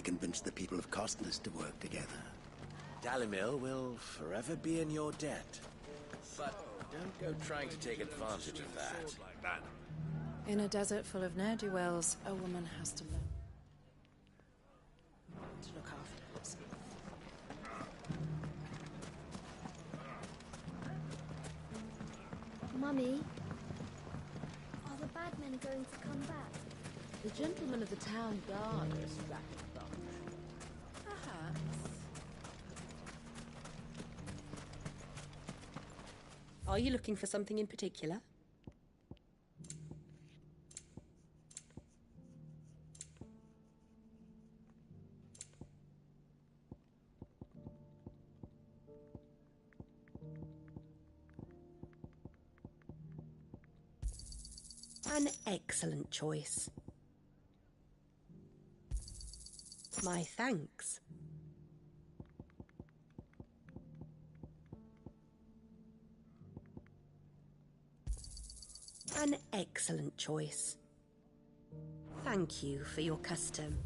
convince the people of Costness to work together. Dalimil will forever be in your debt. But don't go trying to take advantage of that. In a desert full of ne'er-do-wells, a woman has to learn to look after herself. Mummy, are the bad men going to come back? The gentlemen of the town guard are a strapping bunch. Perhaps. Are you looking for something in particular? An excellent choice. My thanks. An excellent choice. Thank you for your custom.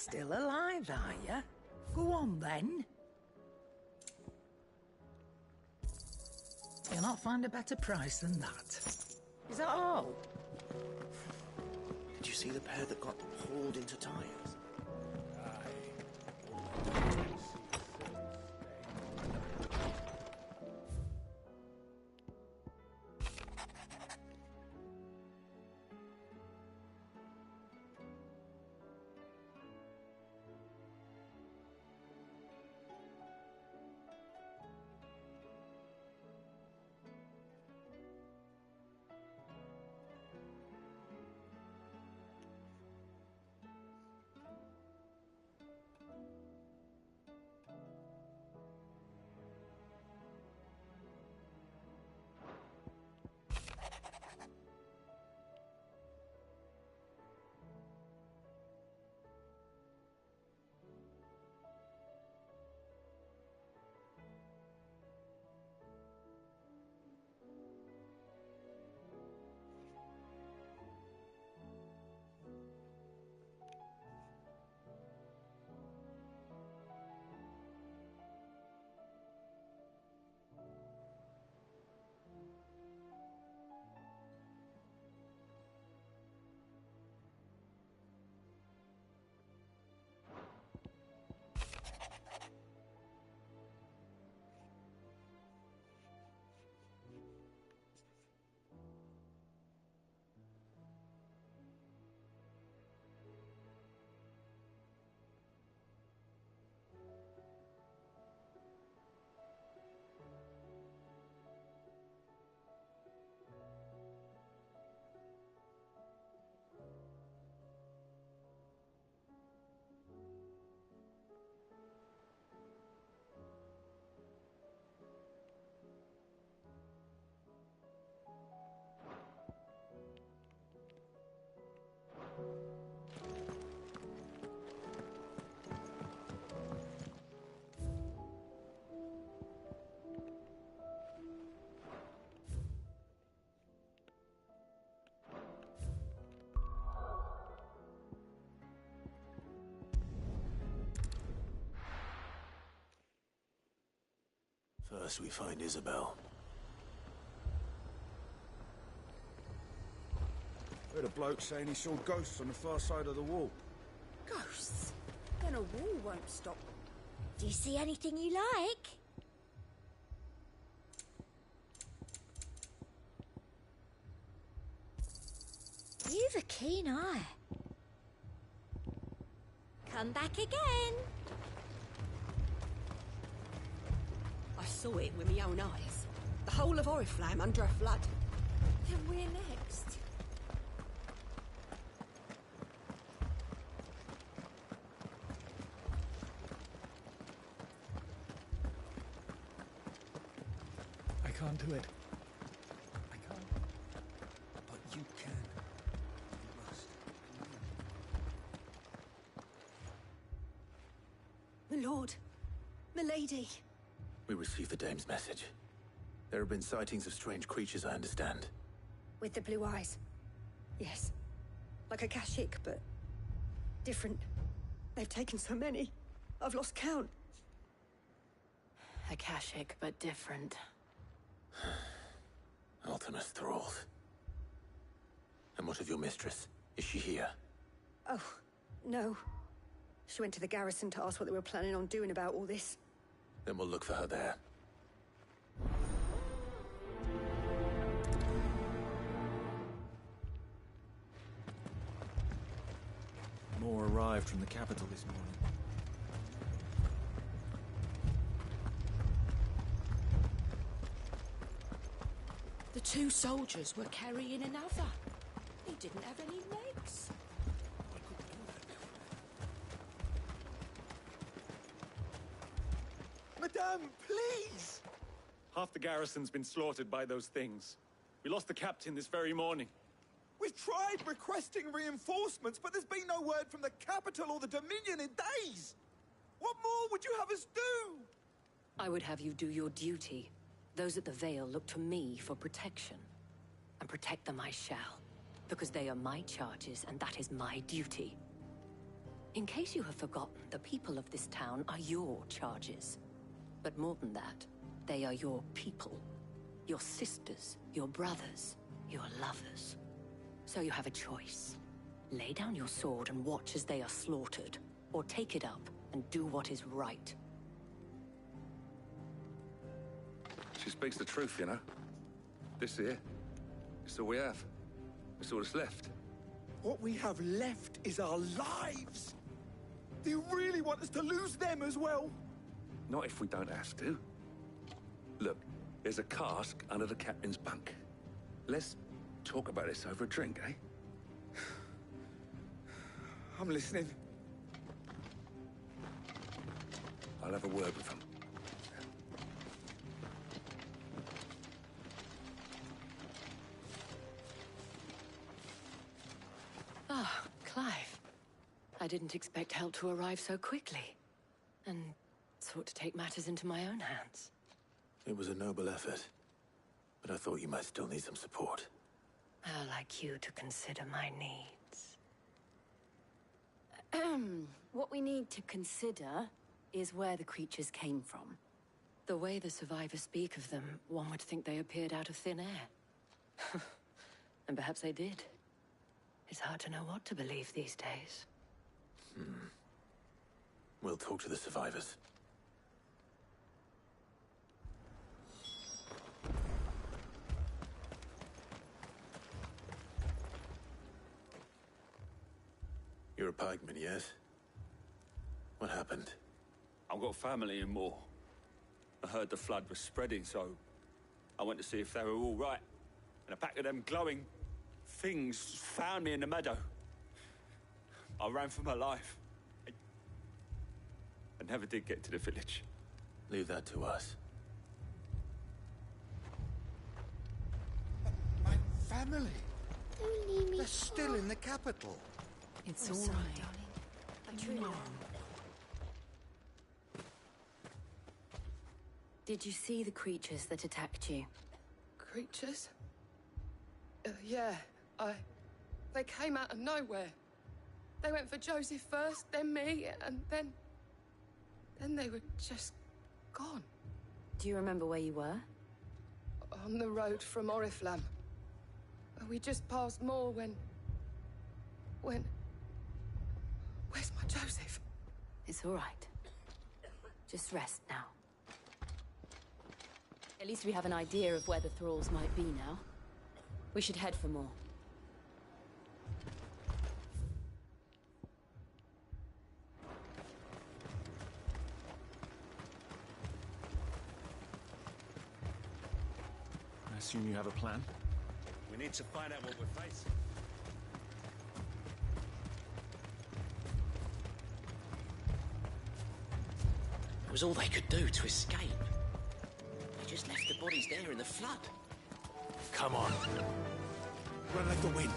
Still alive, are you? Go on, then. You'll not find a better price than that. Is that all? Did you see the pair that got hauled into tires? First we find Isabel. I heard a bloke saying he saw ghosts on the far side of the wall. Ghosts? Then a wall won't stop. Do you see anything you like? You've a keen eye. Come back again. I saw it with my own eyes. The whole of Oriflamme under a flood. Then we're next. I can't do it. I can't. But you can. You must. My lord. My lady. We received the dame's message. There have been sightings of strange creatures, I understand. With the blue eyes. Yes. Like a Kashik, but different. They've taken so many. I've lost count. Akashic, but different. Ultimus thralls. And what of your mistress? Is she here? Oh, no. She went to the garrison to ask what they were planning on doing about all this. Then we'll look for her there. More arrived from the capital this morning. The two soldiers were carrying another. He didn't have any legs. Madame, please! Half the garrison's been slaughtered by those things. We lost the captain this very morning. We've tried requesting reinforcements, but there's been no word from the capital or the Dominion in days! What more would you have us do? I would have you do your duty. Those at the Vale look to me for protection. And protect them I shall. Because they are my charges, and that is my duty. In case you have forgotten, the people of this town are your charges. But more than that, they are your people. Your sisters, your brothers, your lovers. So you have a choice. Lay down your sword and watch as they are slaughtered, or take it up and do what is right. She speaks the truth, you know. This here, it's all we have. It's all that's left. What we have left is our lives. Do you really want us to lose them as well? Not if we don't have to. Look, there's a cask under the captain's bunk. Let's talk about this over a drink, eh? I'm listening. I'll have a word with him. Ah, Clive. I didn't expect help to arrive so quickly. And sought to take matters into my own hands. It was a noble effort, but I thought you might still need some support. I'd like you to consider my needs. What we need to consider is where the creatures came from. The way the survivors speak of them, one would think they appeared out of thin air. And perhaps they did. It's hard to know what to believe these days. We'll talk to the survivors. You're a pikeman, yes? What happened? I've got family in Moor. I heard the flood was spreading, so I went to see if they were all right. And a pack of them glowing things found me in the meadow. I ran for my life. I never did get to the village. Leave that to us. My family. Don't leave me. They're still in the capital. It's I'm all sorry, right. darling. I truly am. Did you see the creatures that attacked you? Creatures? Yeah, They came out of nowhere. They went for Joseph first, then me, and then they were just gone. Do you remember where you were? On the road from Oriflamme. We just passed Moor when... Where's my Joseph? It's all right. Just rest now. At least we have an idea of where the thralls might be now. We should head for more. I assume you have a plan? We need to find out what we're facing. It was all they could do to escape. They just left the bodies there in the flood. Come on. Run like the wind.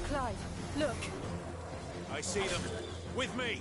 Clive, look. I see them. With me.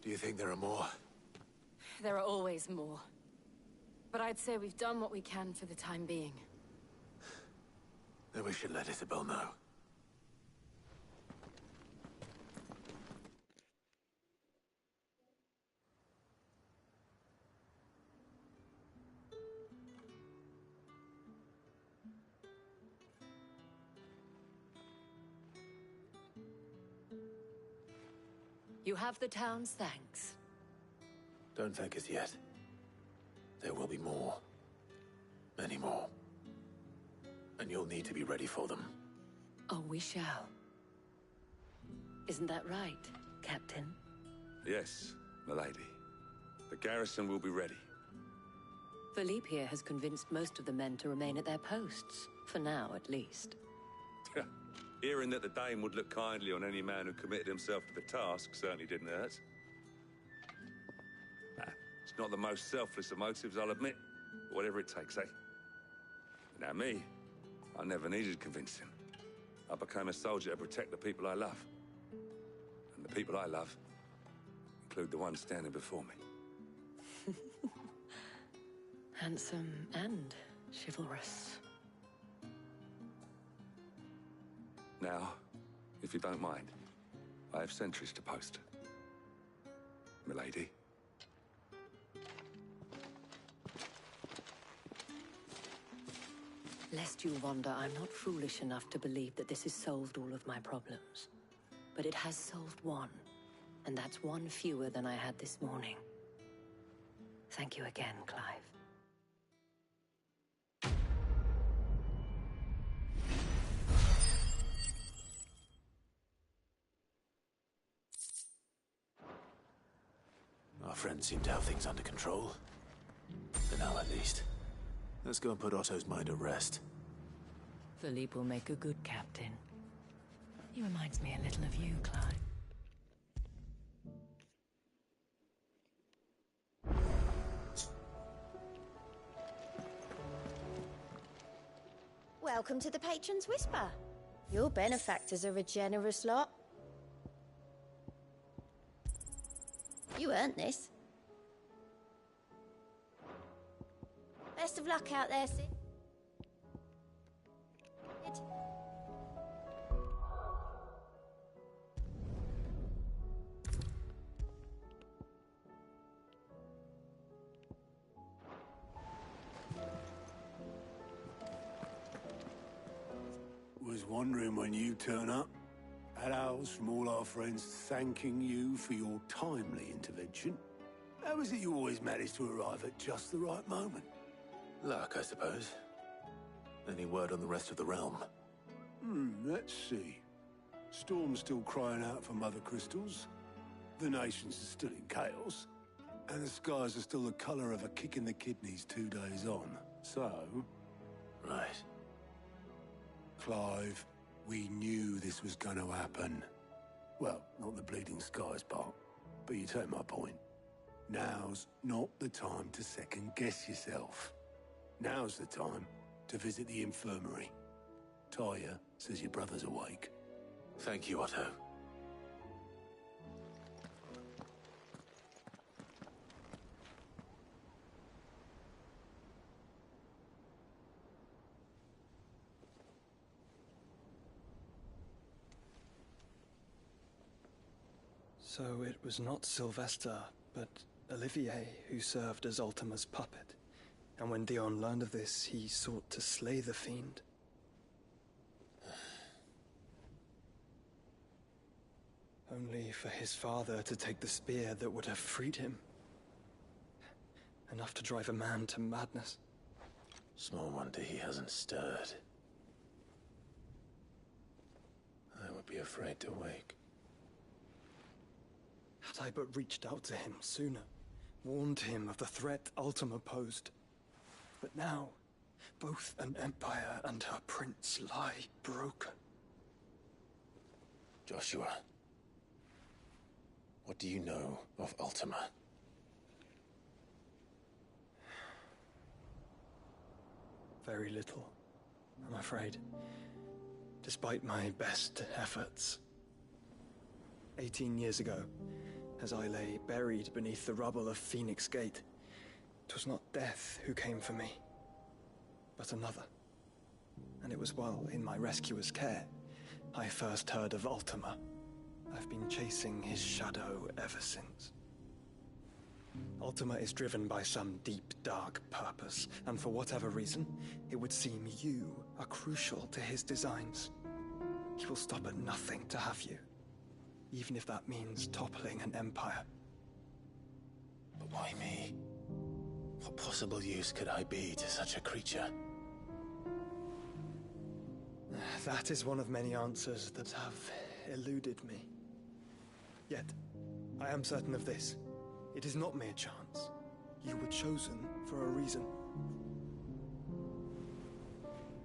Do you think there are more? There are always more. But I'd say we've done what we can for the time being. Then we should let Isabel know. You have the town's thanks. Don't thank us yet. There will be more. Many more. And you'll need to be ready for them. Oh, we shall. Isn't that right, Captain? Yes, milady. The garrison will be ready. Philippe here has convinced most of the men to remain at their posts. For now, at least. Hearing that the Dame would look kindly on any man who committed himself to the task certainly didn't hurt. It's not the most selfless of motives, I'll admit. But whatever it takes, eh? Now me, I never needed convincing. I became a soldier to protect the people I love. And the people I love include the ones standing before me. Handsome and chivalrous. Now, if you don't mind, I have sentries to post. Milady. Lest you wonder, I'm not foolish enough to believe that this has solved all of my problems. But it has solved one, and that's one fewer than I had this morning. Thank you again, Clive. Our friends seem to have things under control. For now, at least. Let's go and put Otto's mind at rest. Philippe will make a good captain. He reminds me a little of you, Clive. Welcome to the Patron's Whisper. Your benefactors are a generous lot. You earned this. Best of luck out there, Sid. Was wondering when you turn up. Hellos from all our friends thanking you for your timely intervention. How is it you always manage to arrive at just the right moment? Luck, I suppose. Any word on the rest of the realm? Let's see. Storm's still crying out for Mother Crystals. The nations are still in chaos. And the skies are still the colour of a kick in the kidneys 2 days on. So... Right. Clive, we knew this was going to happen. Well, not the bleeding skies part, but you take my point. Now's not the time to second-guess yourself. Now's the time to visit the infirmary. Talia says your brother's awake. Thank you, Otto. So it was not Sylvester, but Olivier who served as Ultima's puppet. And when Dion learned of this, he sought to slay the fiend. Only for his father to take the spear that would have freed him. Enough to drive a man to madness. Small wonder he hasn't stirred. I would be afraid to wake. Had I but reached out to him sooner, warned him of the threat Ultima posed. But now, both an empire and her prince lie broken. Joshua, what do you know of Ultima? Very little, I'm afraid. Despite my best efforts. 18 years ago, as I lay buried beneath the rubble of Phoenix Gate. 'Twas not death who came for me, but another. And it was while in my rescuer's care I first heard of Ultima. I've been chasing his shadow ever since. Ultima is driven by some deep, dark purpose, and for whatever reason, it would seem you are crucial to his designs. He will stop at nothing to have you, even if that means toppling an empire. But why me? What possible use could I be to such a creature? That is one of many answers that have eluded me. Yet, I am certain of this. It is not mere chance. You were chosen for a reason.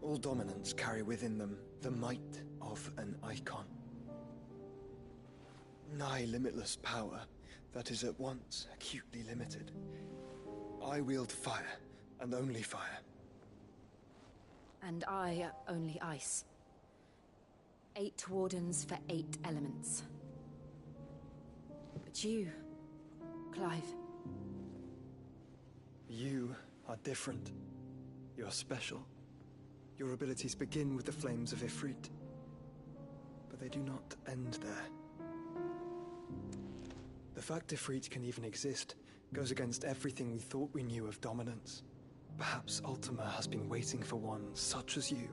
All dominants carry within them the might of an icon. Nigh limitless power that is at once acutely limited. I wield fire, and only fire. And I only ice. 8 wardens for 8 elements. But you, Clive. You are different. You're special. Your abilities begin with the flames of Ifrit. But they do not end there. The fact Ifrit can even exist goes against everything we thought we knew of dominance. Perhaps Ultima has been waiting for one such as you,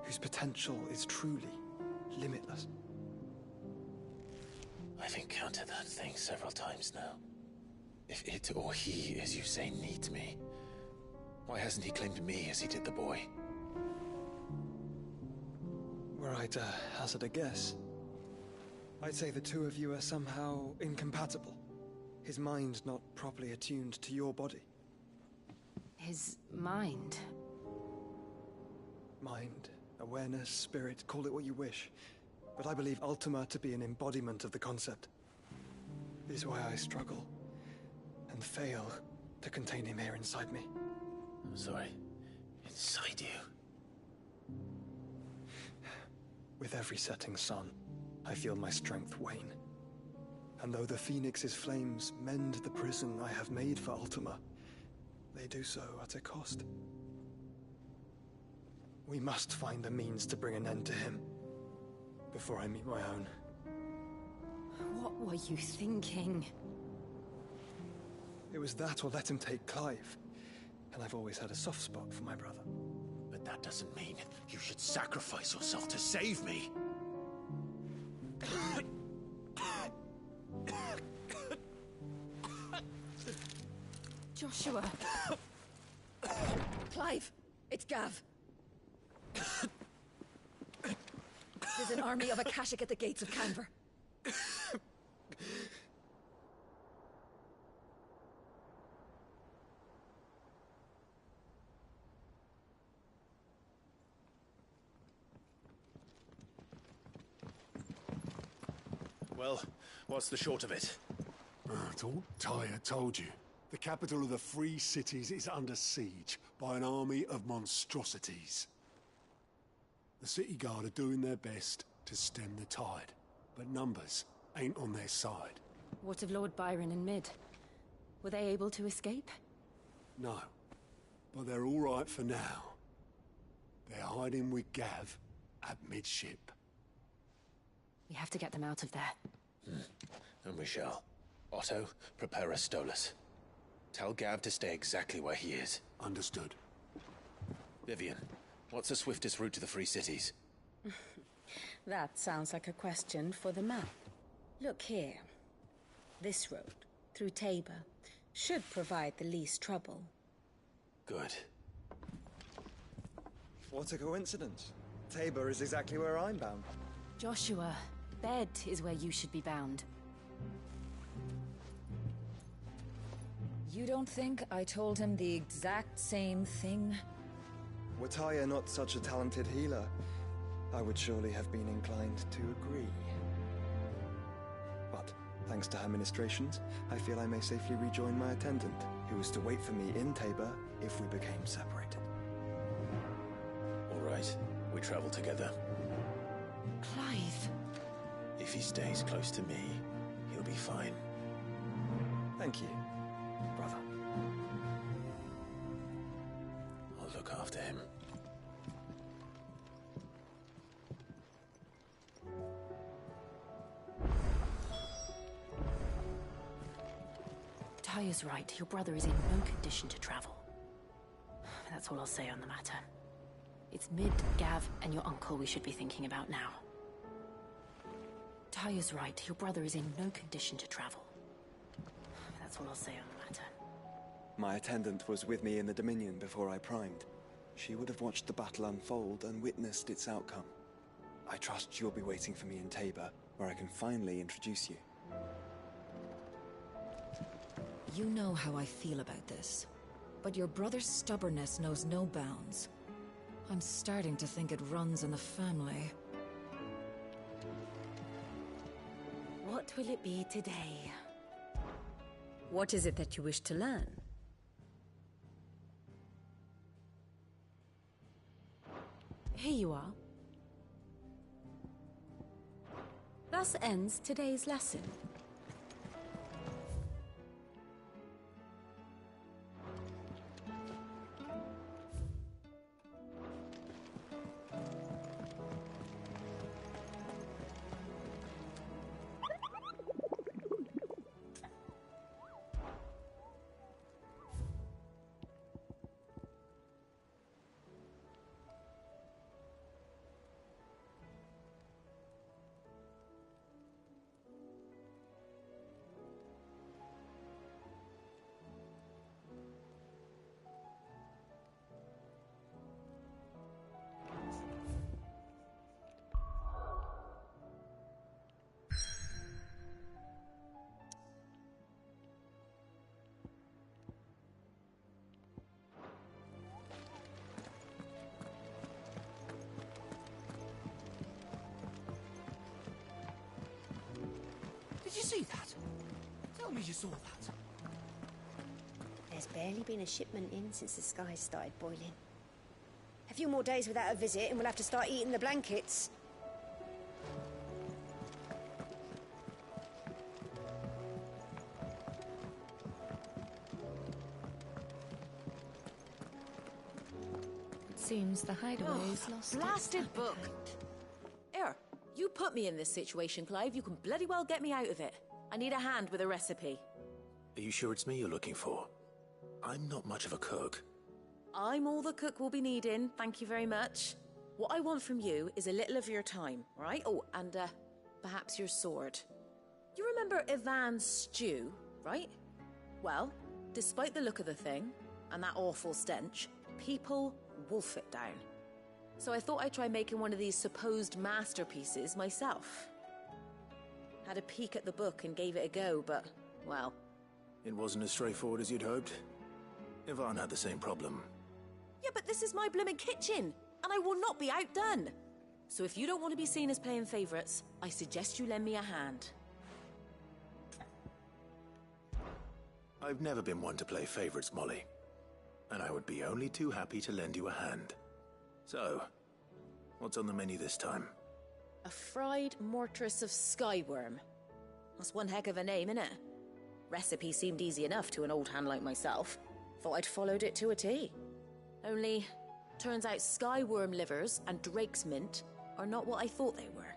whose potential is truly limitless. I've encountered that thing several times now. If it or he, as you say, needs me, why hasn't he claimed me as he did the boy? Were I to hazard a guess, I'd say the two of you are somehow incompatible. His mind not properly attuned to your body. His mind? Mind, awareness, spirit, call it what you wish. But I believe Ultima to be an embodiment of the concept. This is why I struggle and fail to contain him here inside me. I'm sorry. Inside you? With every setting sun, I feel my strength wane. And though the Phoenix's flames mend the prison I have made for Ultima, they do so at a cost. We must find a means to bring an end to him before I meet my own. What were you thinking? It was that or let him take Clive. And I've always had a soft spot for my brother. But that doesn't mean you should sacrifice yourself to save me. Joshua. Clive, it's Gav. There's an army of Akashic at the gates of Canver. Well, what's the short of it? It's all Tyre told you. The capital of the Free Cities is under siege by an army of monstrosities. The city guard are doing their best to stem the tide, but numbers ain't on their side. What of Lord Byron and Mid? Were they able to escape? No, but they're all right for now. They're hiding with Gav at midship. We have to get them out of there. And we shall. Otto, prepare a Stolas. Tell Gav to stay exactly where he is. Understood. Vivian, what's the swiftest route to the Free Cities? That sounds like a question for the map. Look here. This road, through Tabor, should provide the least trouble. Good. What a coincidence. Tabor is exactly where I'm bound. Joshua, bed is where you should be bound. You don't think I told him the exact same thing? Were Tyre not such a talented healer, I would surely have been inclined to agree. But, thanks to her ministrations, I feel I may safely rejoin my attendant, who was to wait for me in Tabor if we became separated. All right, we travel together. Clive! If he stays close to me, he'll be fine. Thank you, brother. I'll look after him. Taya's right. Your brother is in no condition to travel. That's all I'll say on the matter. It's Mid, Gav, and your uncle we should be thinking about now. Taya's right. Your brother is in no condition to travel. That's all I'll say on the matter. My attendant was with me in the Dominion before I primed. She would have watched the battle unfold and witnessed its outcome. I trust you'll be waiting for me in Tabor, where I can finally introduce you. You know how I feel about this, but your brother's stubbornness knows no bounds. I'm starting to think it runs in the family. What will it be today? What is it that you wish to learn? Here you are. Thus ends today's lesson. Did you see that? Tell me you saw that. There's barely been a shipment in since the skies started boiling. A few more days without a visit and we'll have to start eating the blankets. It seems the hideaway's lost its Blasted book! Here, you put me in this situation, Clive. You can bloody well get me out of it. I need a hand with a recipe. Are you sure it's me you're looking for? I'm not much of a cook. I'm all the cook will be needing, thank you very much. What I want from you is a little of your time, right? Oh, and perhaps your sword. You remember Ivan's stew, right? Well, despite the look of the thing, and that awful stench, people wolf it down. So I thought I'd try making one of these supposed masterpieces myself. Had a peek at the book and gave it a go, but, well... It wasn't as straightforward as you'd hoped. Ivan had the same problem. Yeah, but this is my blimmin' kitchen, and I will not be outdone. So if you don't want to be seen as playing favourites, I suggest you lend me a hand. I've never been one to play favorites, Molly. And I would be only too happy to lend you a hand. So, what's on the menu this time? A fried mortress of skyworm. That's one heck of a name, innit? Recipe seemed easy enough to an old hand like myself. Thought I'd followed it to a T. Only, turns out skyworm livers and drake's mint are not what I thought they were.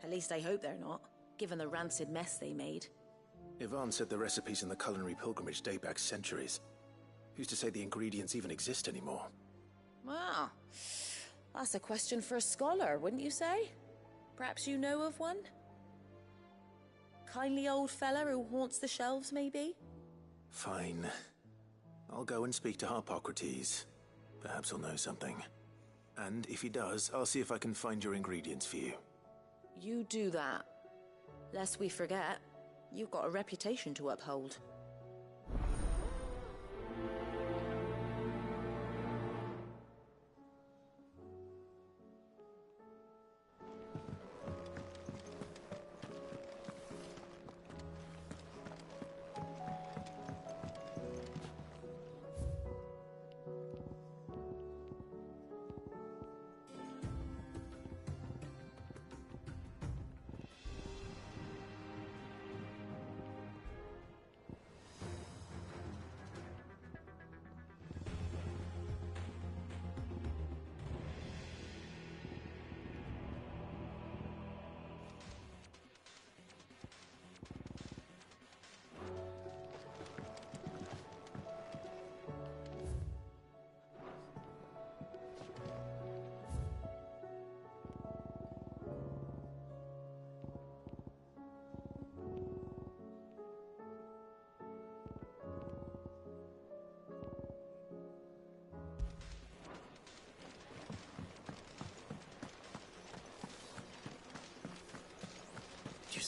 At least I hope they're not, given the rancid mess they made. Ivan said the recipes in the culinary pilgrimage date back centuries. Who's to say the ingredients even exist anymore? Well, that's a question for a scholar, wouldn't you say? Perhaps you know of one? Kindly old fella who haunts the shelves, maybe? Fine. I'll go and speak to Harpocrates. Perhaps he'll know something. And if he does, I'll see if I can find your ingredients for you. You do that. Lest we forget, you've got a reputation to uphold.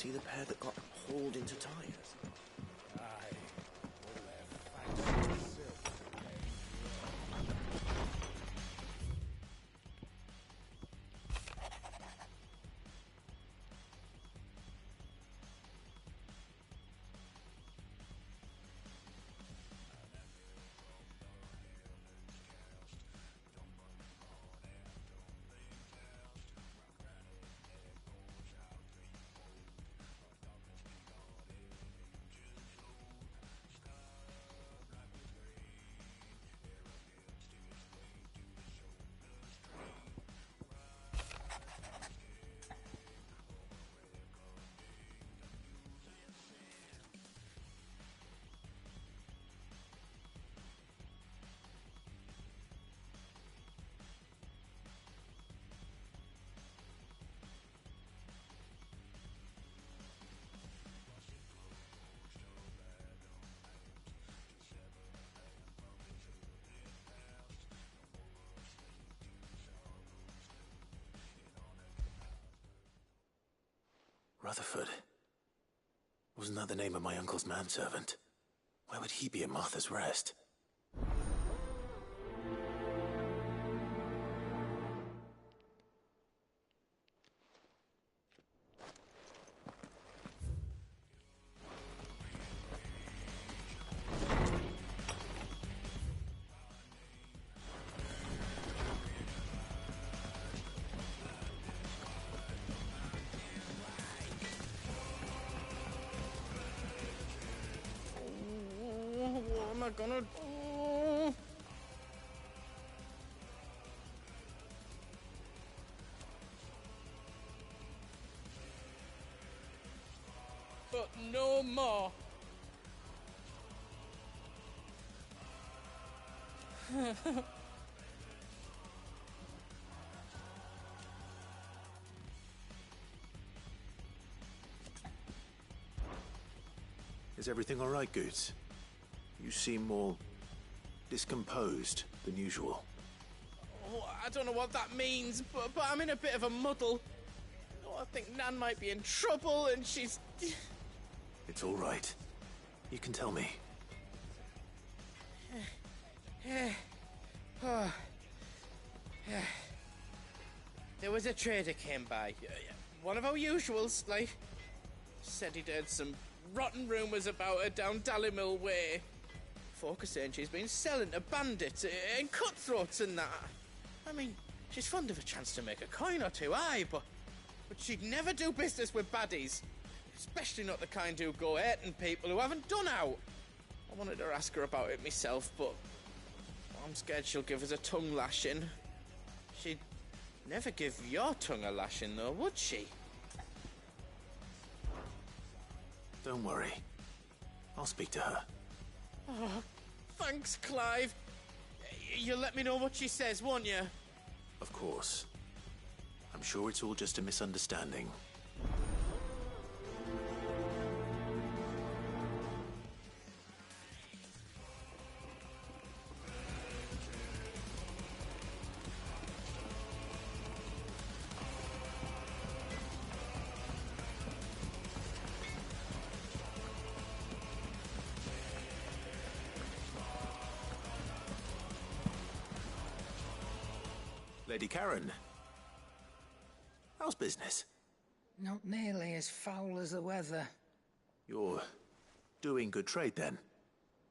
see the pair that got hauled into tires? Rutherford. Wasn't that the name of my uncle's manservant? Why would he be at Martha's Rest? What am I gonna do? But no more. Is everything all right, Goots? You seem more discomposed than usual. Oh, I don't know what that means, but I'm in a bit of a muddle. Oh, I think Nan might be in trouble, and she's... It's all right. You can tell me. There was a trader came by. One of our usuals, like. Said he'd heard some rotten rumours about her down Dallimil Way. Folk are saying she's been selling to bandits and cutthroats and that. I mean, she's fond of a chance to make a coin or two, aye, but she'd never do business with baddies. Especially not the kind who go hurting people who haven't done out. I wanted to ask her about it myself, but I'm scared she'll give us a tongue lashing. She'd never give your tongue a lashing, though, would she? Don't worry. I'll speak to her. Oh, thanks, Clive. You'll let me know what she says, won't you? Of course. I'm sure it's all just a misunderstanding. Lady Karen, how's business? Not nearly as foul as the weather. You're doing good trade then?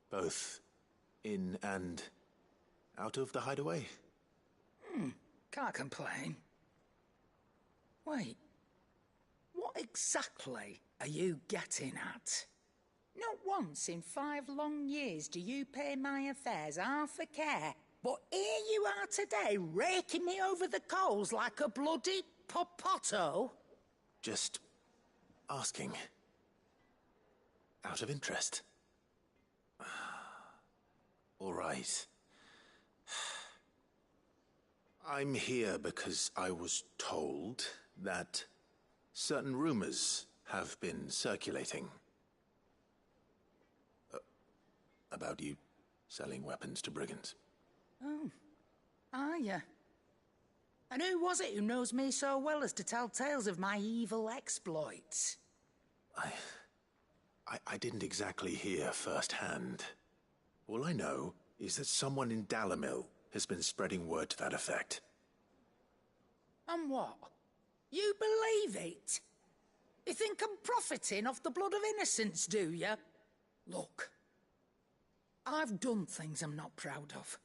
Both in and out of the hideaway? Can't complain. Wait, what exactly are you getting at? Not once in 5 long years do you pay my affairs half a care. But here you are today, raking me over the coals like a bloody popoto? Just asking. Out of interest. All right. I'm here because I was told that certain rumors have been circulating. About you selling weapons to brigands. Oh, are you? And who was it who knows me so well as to tell tales of my evil exploits? I didn't exactly hear firsthand. All I know is that someone in Dalamil has been spreading word to that effect. And what? You believe it? You think I'm profiting off the blood of innocents, do you? Look, I've done things I'm not proud of.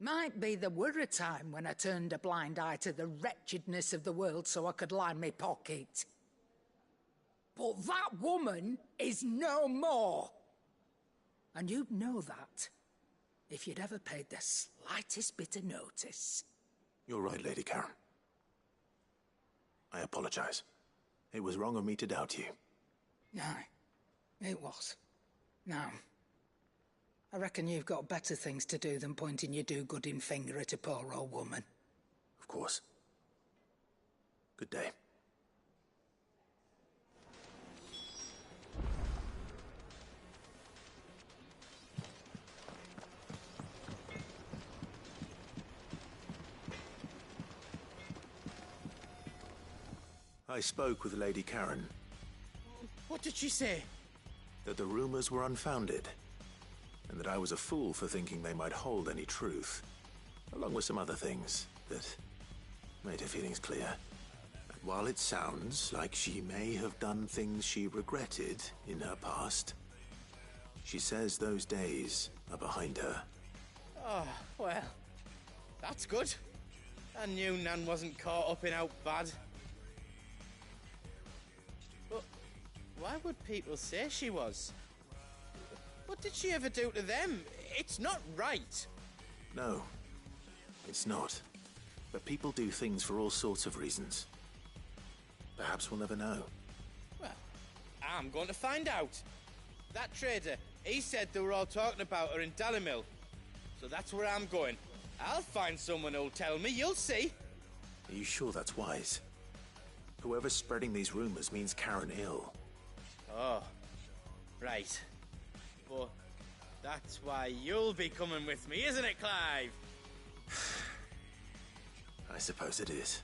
Might be there were a time when I turned a blind eye to the wretchedness of the world so I could line my pocket. But that woman is no more. And you'd know that if you'd ever paid the slightest bit of notice. You're right, Lady Karen. I apologize. It was wrong of me to doubt you. Aye, it was. Now, I reckon you've got better things to do than pointing your do-gooding finger at a poor old woman. Of course. Good day. I spoke with Lady Karen. What did she say? That the rumors were unfounded, and that I was a fool for thinking they might hold any truth, along with some other things that made her feelings clear. And while it sounds like she may have done things she regretted in her past, she says those days are behind her. Oh, well, that's good. I knew Nan wasn't caught up in out bad. But why would people say she was? What did she ever do to them? It's not right. No, it's not. But people do things for all sorts of reasons. Perhaps we'll never know. Well, I'm going to find out. That trader, he said they were all talking about her in Dalamil. So that's where I'm going. I'll find someone who'll tell me, you'll see. Are you sure that's wise? Whoever's spreading these rumors means Karen ill. Oh, right. But that's why you'll be coming with me, isn't it, Clive? I suppose it is.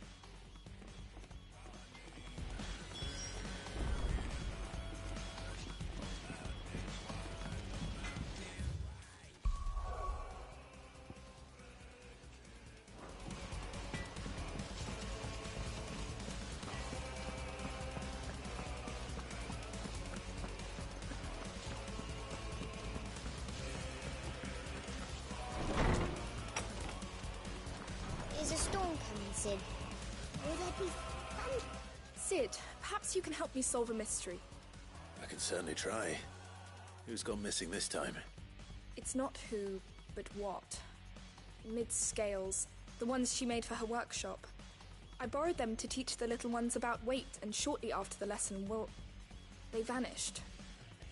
Is a storm coming, Sid? Will there be thunder? Sid, perhaps you can help me solve a mystery. I can certainly try. Who's gone missing this time? It's not who, but what. Mid-scales, the ones she made for her workshop. I borrowed them to teach the little ones about weight, and shortly after the lesson, well, they vanished.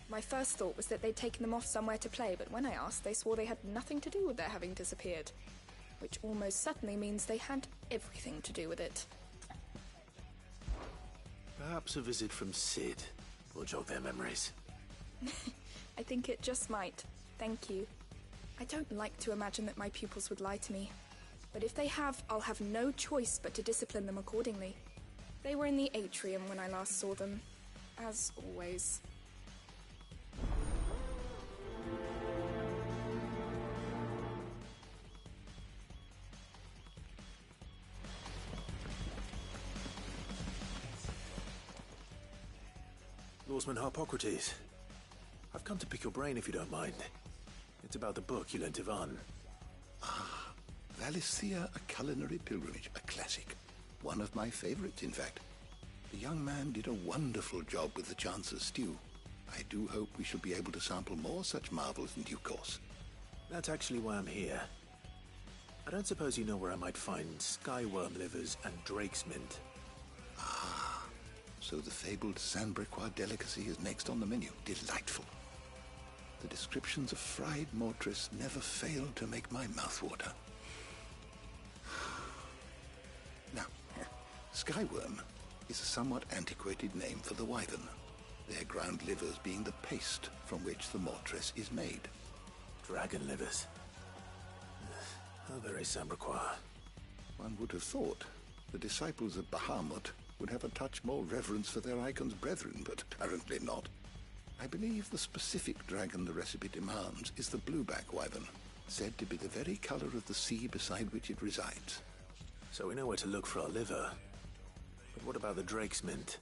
My first thought was that they'd taken them off somewhere to play, but when I asked, they swore they had nothing to do with their having disappeared. Which almost certainly means they had everything to do with it. Perhaps a visit from Sid will jog their memories. I think it just might. Thank you. I don't like to imagine that my pupils would lie to me. But if they have, I'll have no choice but to discipline them accordingly. They were in the atrium when I last saw them. As always. Lawsman Harpocrates. I've come to pick your brain if you don't mind. It's about the book you lent Ivan. Ah, Valicia, A Culinary Pilgrimage, a classic. One of my favorites, in fact. The young man did a wonderful job with the Chance's stew. I do hope we shall be able to sample more such marvels in due course. That's actually why I'm here. I don't suppose you know where I might find skyworm livers and drake's mint. Ah, so the fabled Sandbrequois delicacy is next on the menu. Delightful. The descriptions of fried mortress never fail to make my mouth water. Now, skyworm is a somewhat antiquated name for the wyvern, their ground livers being the paste from which the mortress is made. Dragon livers. How very Sambrequois. One would have thought the disciples of Bahamut would have a touch more reverence for their icon's brethren, but apparently not. I believe the specific dragon the recipe demands is the blueback wyvern, said to be the very color of the sea beside which it resides. So we know where to look for our liver. But what about the drake's mint?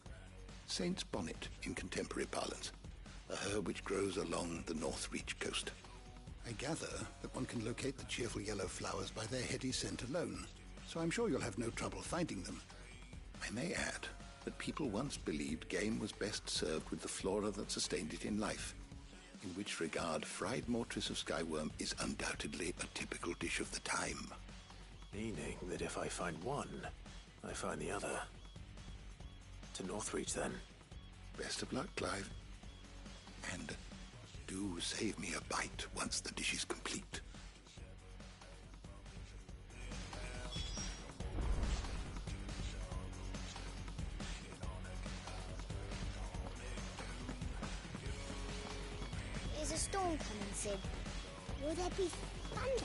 Saint's bonnet, in contemporary parlance, a herb which grows along the North Reach coast. I gather that one can locate the cheerful yellow flowers by their heady scent alone, so I'm sure you'll have no trouble finding them. I may add that people once believed game was best served with the flora that sustained it in life, in which regard fried mortress of skyworm is undoubtedly a typical dish of the time. Meaning that if I find one, I find the other. To Northreach, then. Best of luck, Clive. And do save me a bite once the dish is complete. Is a storm coming, Sid? Will there be thunder?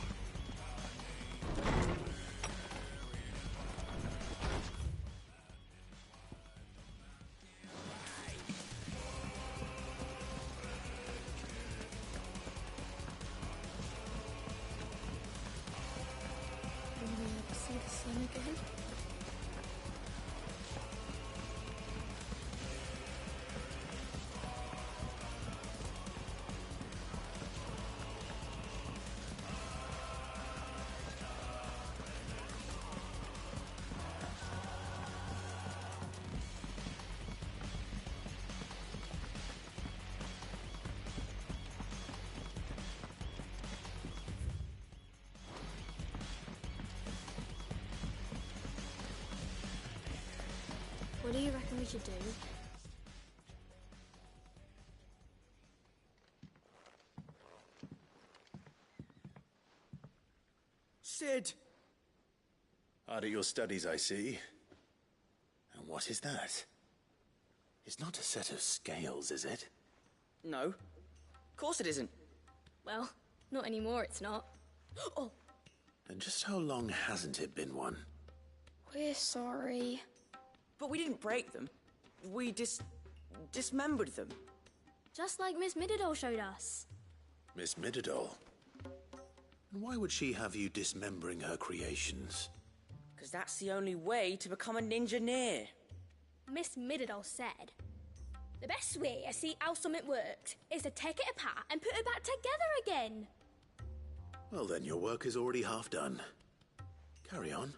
Will we ever see the sun again? What do you reckon we should do? Sid! Hard at your studies, I see. And what is that? It's not a set of scales, is it? No. Of course it isn't. Well, not anymore, it's not. Oh! And just how long hasn't it been one? We're sorry. But we didn't break them. We dismembered them. Just like Miss Mididol showed us. Miss Mididol? And why would she have you dismembering her creations? Because that's the only way to become a ninja-neer. Miss Mididol said, the best way to see how something worked is to take it apart and put it back together again. Well then, your work is already half done. Carry on.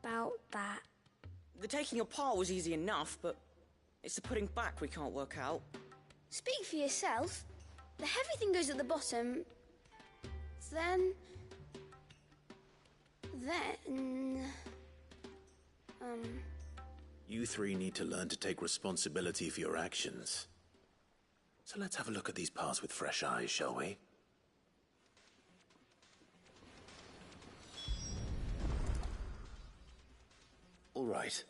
About that. The taking apart was easy enough, but it's the putting back we can't work out. Speak for yourself. The heavy thing goes at the bottom. Then... You three need to learn to take responsibility for your actions. So let's have a look at these parts with fresh eyes, shall we? All right.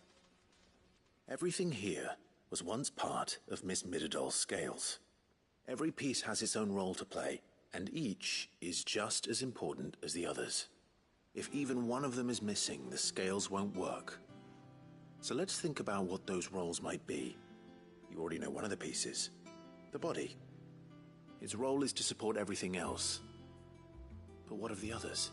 Everything here was once part of Miss Mididol's scales. Every piece has its own role to play, and each is just as important as the others. If even one of them is missing, the scales won't work. So let's think about what those roles might be. You already know one of the pieces. The body. Its role is to support everything else. But what of the others?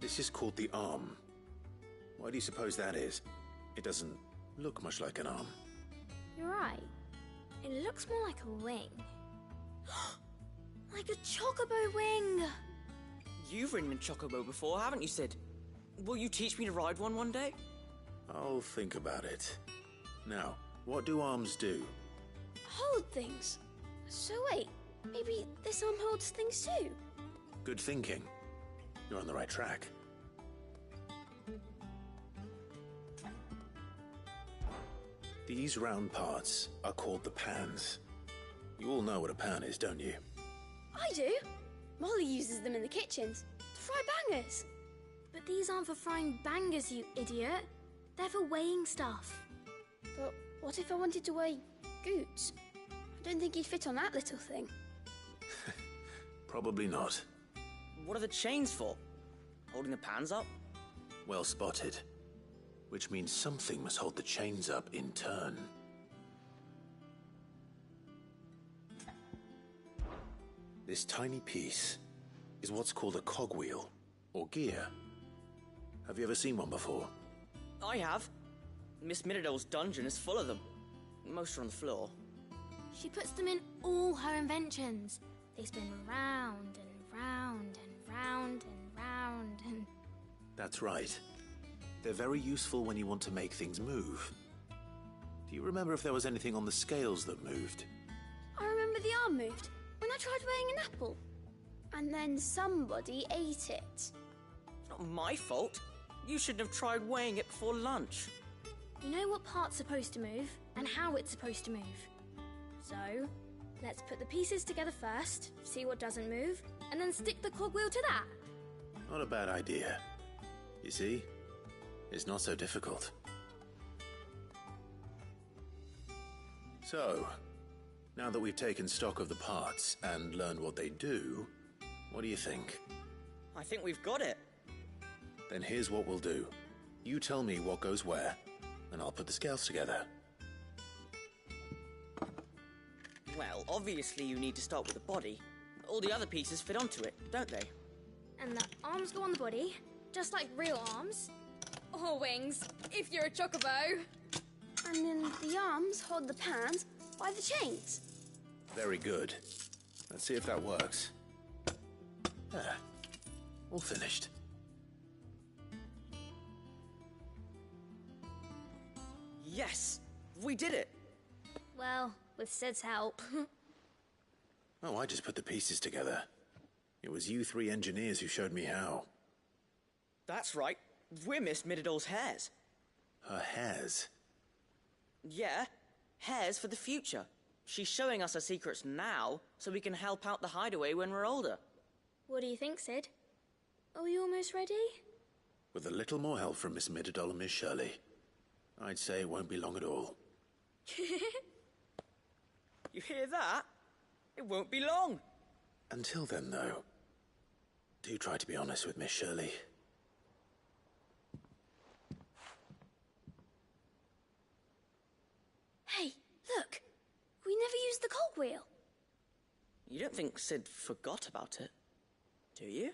This is called the arm. Why do you suppose that is? It doesn't look much like an arm. You're right. It looks more like a wing. Like a chocobo wing! You've ridden a chocobo before, haven't you, Sid? Will you teach me to ride one day? I'll think about it. Now, what do arms do? Hold things. So wait, maybe this arm holds things too? Good thinking. You're on the right track. These round parts are called the pans. You all know what a pan is, don't you? I do. Molly uses them in the kitchens to fry bangers. But these aren't for frying bangers, you idiot. They're for weighing stuff. But what if I wanted to weigh goods? Don't think he'd fit on that little thing. Probably not. What are the chains for? Holding the pans up? Well spotted. Which means something must hold the chains up in turn. This tiny piece is what's called a cogwheel, or gear. Have you ever seen one before? I have. Miss Middledole's dungeon is full of them. Most are on the floor. She puts them in all her inventions. They spin round and round and round and round and... That's right. They're very useful when you want to make things move. Do you remember if there was anything on the scales that moved? I remember the arm moved when I tried weighing an apple. And then somebody ate it. Not my fault. You shouldn't have tried weighing it before lunch. You know what part's supposed to move and how it's supposed to move. So, let's put the pieces together first, see what doesn't move, and then stick the cogwheel to that. Not a bad idea. You see? It's not so difficult. So, now that we've taken stock of the parts and learned what they do, what do you think? I think we've got it. Then here's what we'll do. You tell me what goes where, and I'll put the scales together. Well, obviously you need to start with the body. All the other pieces fit onto it, don't they? And the arms go on the body, just like real arms. Or wings, if you're a chocobo. And then the arms hold the pans by the chains. Very good. Let's see if that works. There. All finished. Yes! We did it! Well, with Sid's help. Oh, I just put the pieces together. It was you three engineers who showed me how. That's right. We're Miss Middledole's heirs. Her hairs? Yeah, heirs for the future. She's showing us her secrets now, so we can help out the hideaway when we're older. What do you think, Sid? Are we almost ready? With a little more help from Miss Middledole and Miss Shirley, I'd say it won't be long at all. You hear that? It won't be long. Until then, though, do try to be honest with Miss Shirley. Hey, look! We never used the cogwheel. You don't think Sid forgot about it, do you?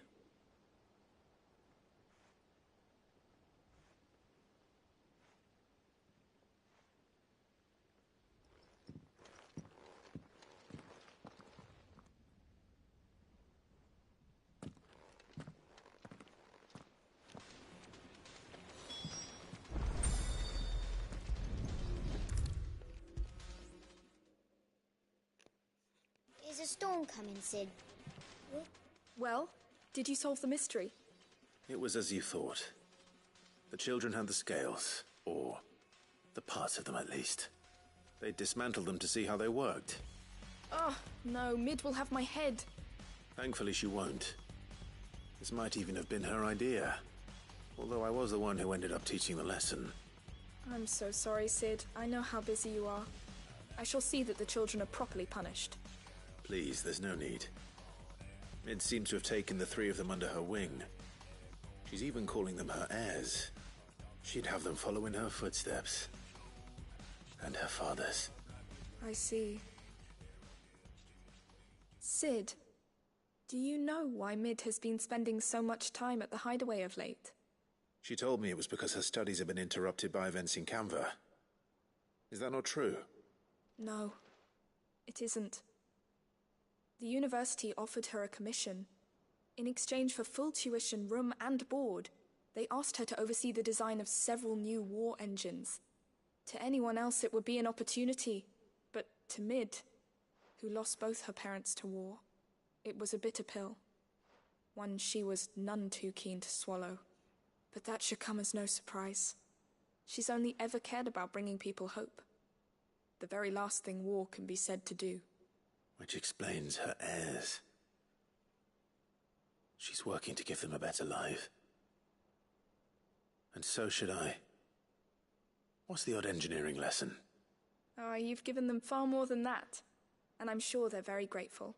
Is a storm coming, Sid? Well, did you solve the mystery? It was as you thought. The children had the scales, or the parts of them at least. They dismantled them to see how they worked. Oh, no, Mid will have my head. Thankfully she won't. This might even have been her idea. Although I was the one who ended up teaching the lesson. I'm so sorry, Sid. I know how busy you are. I shall see that the children are properly punished. Please, there's no need. Mid seems to have taken the three of them under her wing. She's even calling them her heirs. She'd have them follow in her footsteps. And her father's. I see. Sid, do you know why Mid has been spending so much time at the hideaway of late? She told me it was because her studies have been interrupted by events in Canva. Is that not true? No, it isn't. The university offered her a commission. In exchange for full tuition, room and board, they asked her to oversee the design of several new war engines. To anyone else it would be an opportunity, but to Mid, who lost both her parents to war, it was a bitter pill. One she was none too keen to swallow. But that should come as no surprise. She's only ever cared about bringing people hope. The very last thing war can be said to do. Which explains her heirs. She's working to give them a better life. And so should I. What's the odd engineering lesson? Ah, you've given them far more than that. and I'm sure they're very grateful.